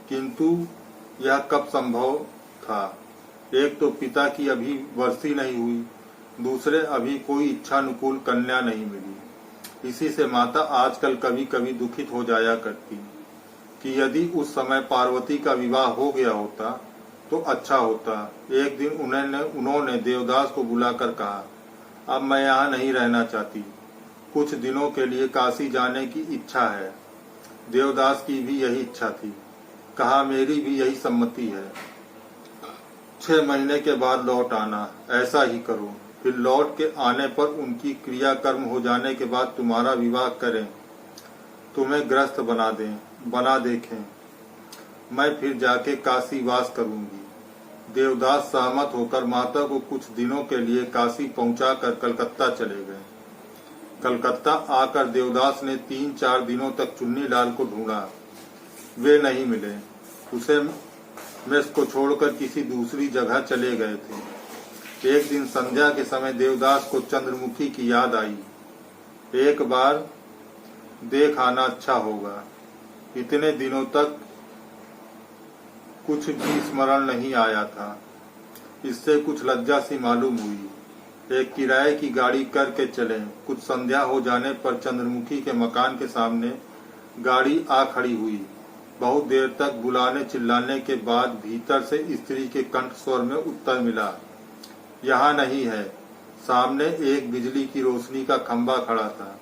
किंतु यह कब संभव था? एक तो पिता की अभी वर्षी नहीं हुई, दूसरे अभी कोई इच्छानुकूल कन्या नहीं मिली। इसी से माता आजकल कभी कभी दुखित हो जाया करती कि यदि उस समय पार्वती का विवाह हो गया होता तो अच्छा होता। एक दिन उन्होंने देवदास को बुलाकर कहा, अब मैं यहाँ नहीं रहना चाहती, कुछ दिनों के लिए काशी जाने की इच्छा है। देवदास की भी यही इच्छा थी। कहा, मेरी भी यही सम्मति है। 6 महीने के बाद लौट आना, ऐसा ही करो। फिर लौट के आने पर उनकी क्रियाकर्म हो जाने के बाद तुम्हारा विवाह करें, तुम्हें गृहस्थ बना देखें। मैं फिर जाके काशी वास करूंगी। देवदास सहमत होकर माता को कुछ दिनों के लिए काशी पहुंचाकर कलकत्ता चले गए। कलकत्ता आकर देवदास ने 3-4 दिनों तक चुन्नीलाल को ढूंढा, वे नहीं मिले। उसे मेस को छोड़कर किसी दूसरी जगह चले गए थे। एक दिन संध्या के समय देवदास को चंद्रमुखी की याद आई। एक बार देख आना अच्छा होगा। इतने दिनों तक कुछ भी स्मरण नहीं आया था। इससे कुछ लज्जा सी मालूम हुई। एक किराए की गाड़ी करके चले। कुछ संध्या हो जाने पर चंद्रमुखी के मकान के सामने गाड़ी आ खड़ी हुई। बहुत देर तक बुलाने चिल्लाने के बाद भीतर से स्त्री के कंठ स्वर में उत्तर मिला, यहाँ नहीं है। सामने एक बिजली की रोशनी का खंभा खड़ा था।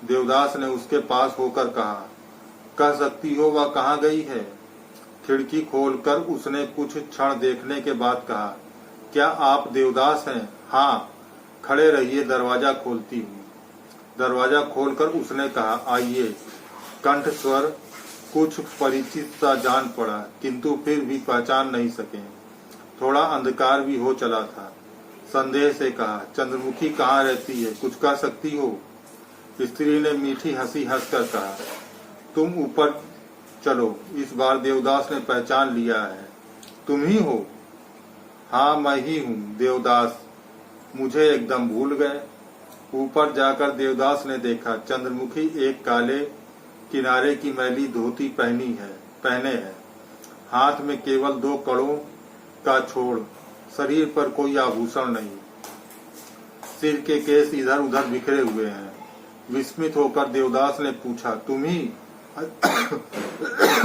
देवदास ने उसके पास होकर कहा, कह सकती हो वह कहाँ गई है? खिड़की खोलकर उसने कुछ क्षण देखने के बाद कहा, क्या आप देवदास हैं? हाँ, खड़े रहिए, दरवाजा खोलती हूँ। दरवाजा खोलकर उसने कहा, आइए। कंठ स्वर कुछ परिचित सा जान पड़ा, किंतु फिर भी पहचान नहीं सके। थोड़ा अंधकार भी हो चला था। संदेह से कहा, चंद्रमुखी कहाँ रहती है, कुछ कह सकती हो? स्त्री ने मीठी हंसी हंसकर कहा, तुम ऊपर चलो। इस बार देवदास ने पहचान लिया है, तुम ही हो? हाँ, मैं ही हूँ देवदास, मुझे एकदम भूल गए। ऊपर जाकर देवदास ने देखा चंद्रमुखी एक काले किनारे की मैली धोती पहने है। हाथ में केवल 2 कड़ों का छोड़, शरीर पर कोई आभूषण नहीं। सिर के केस इधर उधर बिखरे हुए हैं। विस्मित होकर देवदास ने पूछा, तुम ही?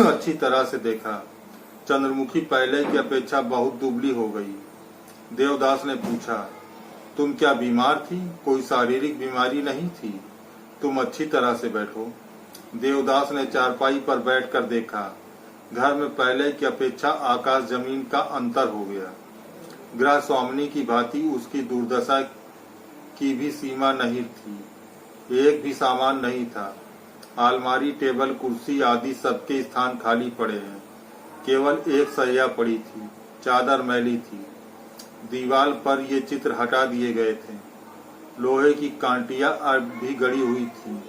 अच्छी तरह से देखा। चंद्रमुखी पहले की अपेक्षा बहुत दुबली हो गई। देवदास ने पूछा, तुम क्या बीमार थी? कोई शारीरिक बीमारी नहीं थी? तुम अच्छी तरह से बैठो। देवदास ने चारपाई पर बैठकर देखा। घर में पहले की अपेक्षा आकाश जमीन का अंतर हो गया। गृह स्वामिनी की भांति उसकी दुर्दशा की भी सीमा नहीं थी। एक भी सामान नहीं था। अलमारी, टेबल, कुर्सी आदि सबके स्थान खाली पड़े हैं। केवल एक सैया पड़ी थी, चादर मैली थी। दीवार पर ये चित्र हटा दिए गए थे। लोहे की कांटियां अब भी गड़ी हुई थी।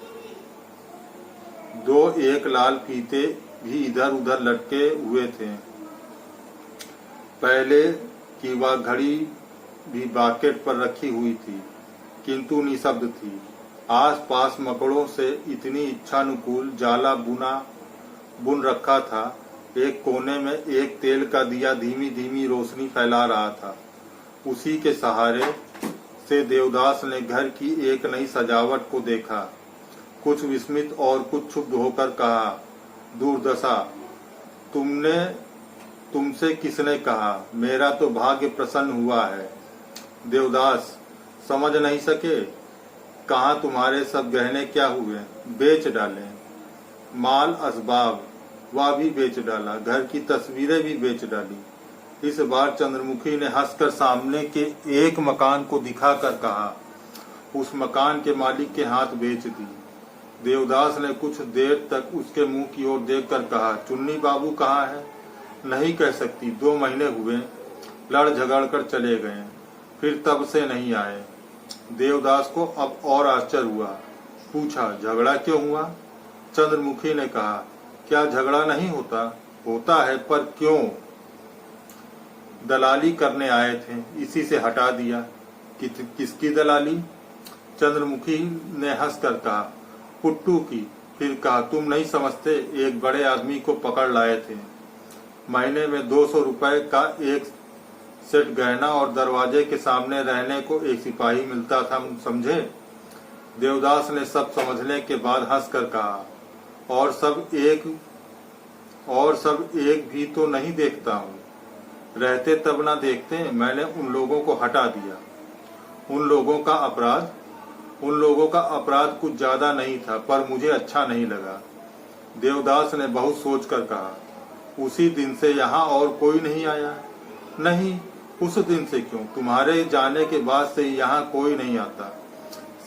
2 लाल फीते भी इधर उधर लटके हुए थे। पहले की वह घड़ी भी बाकेट पर रखी हुई थी, किंतु निशब्द थी। आसपास मकड़ों से इतनी इच्छानुकूल जाला बुन रखा था। एक कोने में एक तेल का दिया धीमी धीमी रोशनी फैला रहा था। उसी के सहारे से देवदास ने घर की एक नई सजावट को देखा। कुछ विस्मित और कुछ क्षुब्ध होकर कहा, दुर्दशा, तुमसे किसने कहा? मेरा तो भाग्य प्रसन्न हुआ है। देवदास समझ नहीं सके। कहाँ तुम्हारे सब गहने क्या हुए? बेच डाले। माल असबाब वह भी बेच डाला। घर की तस्वीरें भी बेच डाली। इस बार चंद्रमुखी ने हंसकर सामने के एक मकान को दिखाकर कहा, उस मकान के मालिक के हाथ बेच दी। देवदास ने कुछ देर तक उसके मुंह की ओर देखकर कहा, चुन्नी बाबू कहाँ है? नहीं कह सकती, 2 महीने हुए, लड़ झगड़ कर चले गए, फिर तब से नहीं आए। देवदास को अब और आश्चर्य हुआ। पूछा, झगड़ा क्यों हुआ? चंद्रमुखी ने कहा, क्या झगड़ा नहीं होता? होता है, पर क्यों? दलाली करने आए थे, इसी से हटा दिया। किसकी दलाली? चंद्रमुखी ने हंसकर कहा, पुट्टू की। फिर कहा, तुम नहीं समझते, एक बड़े आदमी को पकड़ लाए थे। महीने में 200 रुपए का एक सेट गहना और दरवाजे के सामने रहने को एक सिपाही मिलता था, समझे। देवदास ने सब समझने के बाद हंसकर कहा, और सब एक भी तो नहीं देखता हूँ। रहते तब ना देखते। मैंने उन लोगों को हटा दिया। उन लोगों का अपराध कुछ ज्यादा नहीं था, पर मुझे अच्छा नहीं लगा। देवदास ने बहुत सोचकर कहा, उसी दिन से यहाँ और कोई नहीं आया? नहीं, उस दिन से क्यों, तुम्हारे जाने के बाद से यहाँ कोई नहीं आता।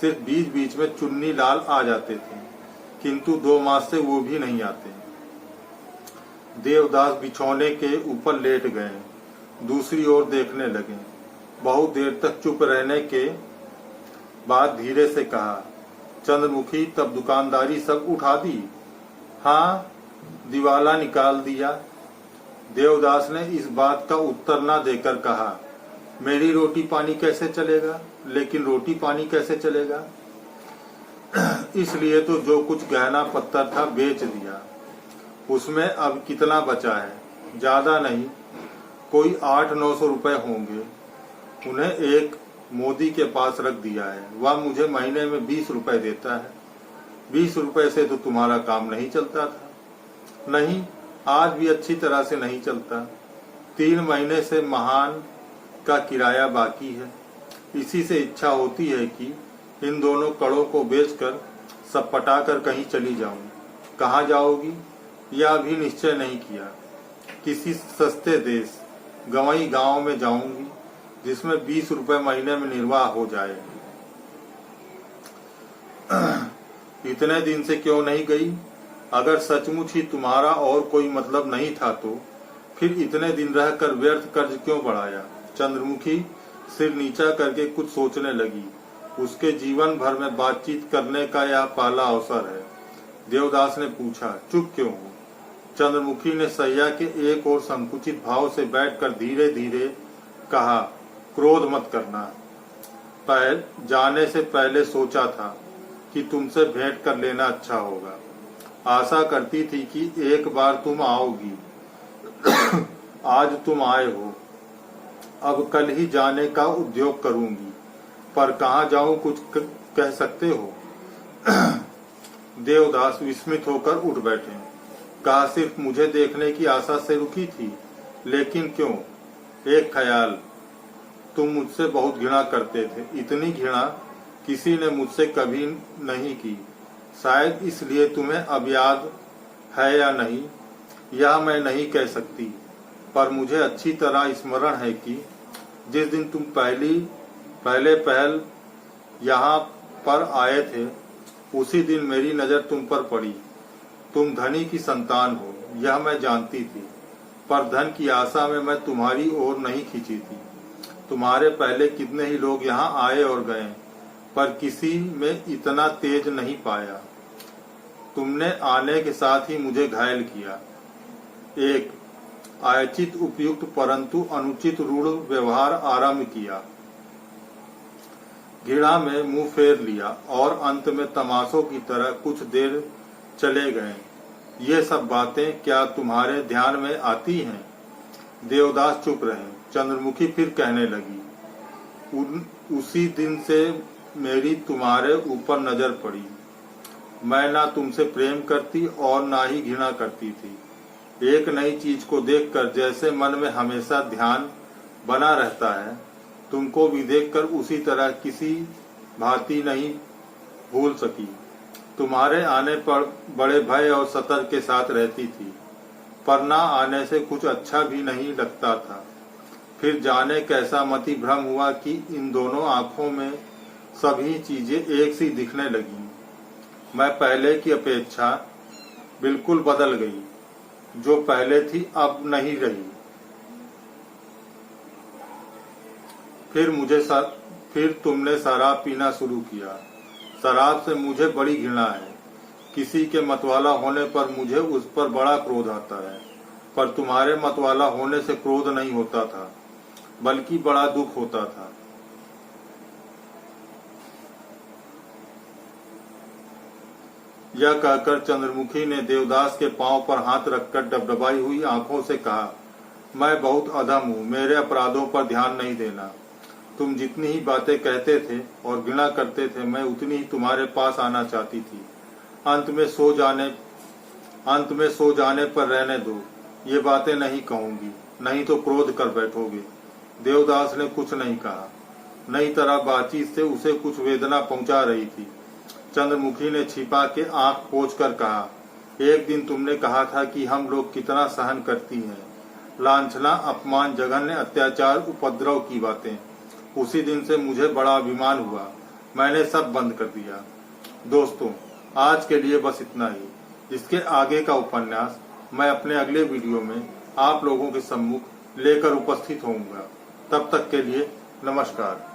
सिर्फ बीच बीच में चुन्नी लाल आ जाते थे, किंतु 2 मास से वो भी नहीं आते। देवदास बिछौने के ऊपर लेट गए, दूसरी ओर देखने लगे। बहुत देर तक चुप रहने के बाद धीरे से कहा, चंद्रमुखी, तब दुकानदारी सब उठा दी? हाँ, दिवाला निकाल दिया। देवदास ने इस बात का उत्तर न देकर कहा, मेरी रोटी पानी कैसे चलेगा? लेकिन रोटी पानी कैसे चलेगा? इसलिए तो जो कुछ गहना पत्थर था बेच दिया। उसमें अब कितना बचा है? ज्यादा नहीं, कोई 800-900 रुपए होंगे। उन्हें एक मोदी के पास रख दिया है। वह मुझे महीने में 20 रुपए देता है। 20 रुपए से तो तुम्हारा काम नहीं चलता था। नहीं, आज भी अच्छी तरह से नहीं चलता। 3 महीने से महान का किराया बाकी है। इसी से इच्छा होती है कि इन दोनों कड़ों को बेचकर सब पटाकर कहीं चली जाऊं। कहाँ जाओगी? यह अभी निश्चय नहीं किया। किसी सस्ते देश, गंवई गांव में जाऊंगी, जिसमें 20 रुपए महीने में निर्वाह हो जाए। इतने दिन से क्यों नहीं गई? अगर सचमुच ही तुम्हारा और कोई मतलब नहीं था तो फिर इतने दिन रहकर व्यर्थ कर्ज क्यों बढ़ाया? चंद्रमुखी सिर नीचा करके कुछ सोचने लगी। उसके जीवन भर में बातचीत करने का यह पहला अवसर है। देवदास ने पूछा, चुप क्यों हो? चंद्रमुखी ने सैया के एक और संकुचित भाव से बैठकर धीरे धीरे कहा, क्रोध मत करना। जाने से पहले सोचा था कि तुमसे भेंट कर लेना अच्छा होगा। आशा करती थी कि एक बार तुम आओगी। आज तुम आए हो। अब कल ही जाने का उद्योग करूंगी, पर कहाँ जाऊं कुछ कह सकते हो? देवदास विस्मित होकर उठ बैठे। कहा, सिर्फ मुझे देखने की आशा से रुकी थी? लेकिन क्यों? एक ख्याल, तुम मुझसे बहुत घृणा करते थे। इतनी घृणा किसी ने मुझसे कभी नहीं की। शायद इसलिए तुम्हें अब याद है या नहीं, यह मैं नहीं कह सकती, पर मुझे अच्छी तरह स्मरण है कि जिस दिन तुम पहल यहाँ पर आए थे, उसी दिन मेरी नजर तुम पर पड़ी। तुम धनी की संतान हो, यह मैं जानती थी, पर धन की आशा में मैं तुम्हारी ओर नहीं खींची थी। तुम्हारे पहले कितने ही लोग यहाँ आए और गए, पर किसी में इतना तेज नहीं पाया। तुमने आने के साथ ही मुझे घायल किया। एक आयोचित उपयुक्त परंतु अनुचित रूढ़ व्यवहार आरंभ किया। घृणा में मुंह फेर लिया और अंत में तमाशों की तरह कुछ देर चले गए। ये सब बातें क्या तुम्हारे ध्यान में आती हैं? देवदास चुप रहे। चंद्रमुखी फिर कहने लगी, उसी दिन से मेरी तुम्हारे ऊपर नजर पड़ी। मैं ना तुमसे प्रेम करती और ना ही घृणा करती थी। एक नई चीज को देखकर जैसे मन में हमेशा ध्यान बना रहता है, तुमको भी देखकर उसी तरह किसी भांति नहीं भूल सकी। तुम्हारे आने पर बड़े भय और सतर्क के साथ रहती थी, पर ना आने से कुछ अच्छा भी नहीं लगता था। फिर जाने कैसा मति भ्रम हुआ कि इन दोनों आंखों में सभी चीजें एक सी दिखने लगी। मैं पहले की अपेक्षा बिल्कुल बदल गई। जो पहले थी अब नहीं रही। फिर तुमने शराब पीना शुरू किया। शराब से मुझे बड़ी घृणा है। किसी के मतवाला होने पर मुझे उस पर बड़ा क्रोध आता है, पर तुम्हारे मतवाला होने से क्रोध नहीं होता था, बल्कि बड़ा दुख होता था। यह कहकर चंद्रमुखी ने देवदास के पांव पर हाथ रखकर डबडबाई हुई आंखों से कहा, मैं बहुत अधम हूँ, मेरे अपराधों पर ध्यान नहीं देना। तुम जितनी ही बातें कहते थे और घृणा करते थे, मैं उतनी ही तुम्हारे पास आना चाहती थी। अंत में सो जाने पर रहने दो, ये बातें नहीं कहूंगी, नहीं तो क्रोध कर बैठोगे। देवदास ने कुछ नहीं कहा। नई तरह बातचीत से उसे कुछ वेदना पहुंचा रही थी। चंद्रमुखी ने छिपा के आंख पोंछकर कहा, एक दिन तुमने कहा था कि हम लोग कितना सहन करती हैं, लांछना, अपमान, जघन्य अत्याचार, उपद्रव की बातें। उसी दिन से मुझे बड़ा अभिमान हुआ, मैंने सब बंद कर दिया। दोस्तों, आज के लिए बस इतना ही। इसके आगे का उपन्यास मैं अपने अगले वीडियो में आप लोगों के सम्मुख लेकर उपस्थित होऊंगा। तब तक के लिए नमस्कार।